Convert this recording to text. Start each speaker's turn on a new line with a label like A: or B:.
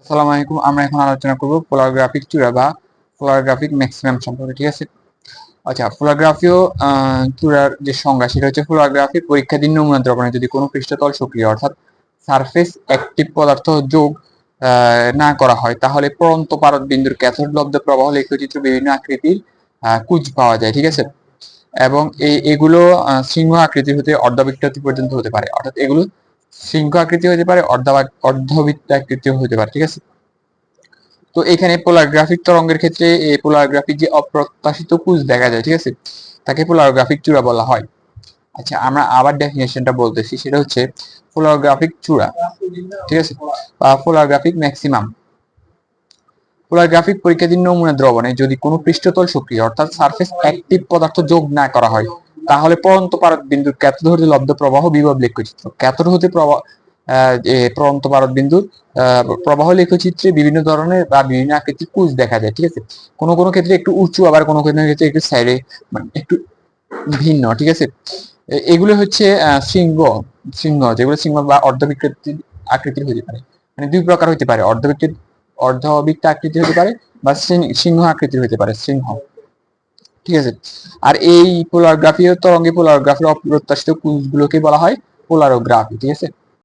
A: আসসালামু আলাইকুম। আমরা এখন আলোচনা করব পোলারগ্রাফিক চূড়া বা পোলারগ্রাফিক ম্যাক্সিমাম সম্পর্কে। ঠিক আছে। আচ্ছা, পোলারগ্রাফীয় চূড়ার যে সংজ্ঞা সেটা হচ্ছে পোলারগ্রাফি পরীক্ষাধীন নমুনা দ্রবণে যদি কোনো পৃষ্ঠতল সক্রিয় অর্থাৎ সারফেস অ্যাক্টিভ পদার্থ যোগ না করা হয় তাহলে পরন্ত পারদ বিন্দুর ক্যাথোড লব্ধ প্রবাহ লেখচিত্র বিভিন্ন আকৃতির কুঁজ পাওয়া যায়। ঠিক আছে। এবং এগুলো সিংহ আকৃতির হতে অর্ধবৃত্তাকৃতি পর্যন্ত হতে পারে, অর্থাৎ এগুলো সিংহ আকৃতি হতে পারে, অর্ধবৃত্তাকৃতিও হতে পারে। ঠিক আছে। তো এখানে পোলারগ্রাফিক তরঙ্গের ক্ষেত্রে এই পোলারগ্রাফিক যে অপ্রত্যাশিত কুঁজ দেখা যায়, ঠিক আছে, তাকে পোলারগ্রাফিক চূড়া বলা হয়। আচ্ছা, আমরা আবার ডেফিনেশনটা বলতেছি, সেটা হচ্ছে পোলারগ্রাফিক চূড়া, ঠিক আছে, বা পোলারগ্রাফিক ম্যাক্সিমাম। পোলারগ্রাফিক পরীক্ষাধীন নমুনা দ্রবণে যদি কোনো পৃষ্ঠতল সক্রিয় অর্থাৎ সারফেস অ্যাক্টিভ পদার্থ যোগ না করা হয় তাহলে পরন্ত পারদ বিন্দুর ক্যাথোড হতে লব্ধ প্রবাহ বিভব লেখচিত্র। ক্যাথোড হতে পরন্ত পারদ বিন্দুর প্রবাহ লেখচিত্রে বিভিন্ন ধরনের বা বিভিন্ন আকৃতির কুঁজ দেখা যায়। ঠিক আছে। কোনো কোনো ক্ষেত্রে একটু উঁচু, আবার কোনো কোনো ক্ষেত্রে একটু সাইডে, মানে একটু ভিন্ন। ঠিক আছে। এগুলো হচ্ছে সিংহ সিংহ যেগুলো সিংহ বা অর্ধবৃত্তাকৃতির আকৃতির হতে পারে, মানে দুই প্রকার হতে পারে, অর্ধবৃত্ত আকৃতির হতে পারে বা সিংহ আকৃতির হতে পারে, সিংহ। ঠিক আছে। আর এই পোলারগ্রাফি তরঙ্গে পোলারগ্রাফির অপ্রত্যাশিত কুঁজগুলোকে বলা হয় পোলারোগ্রাফি। ঠিক আছে।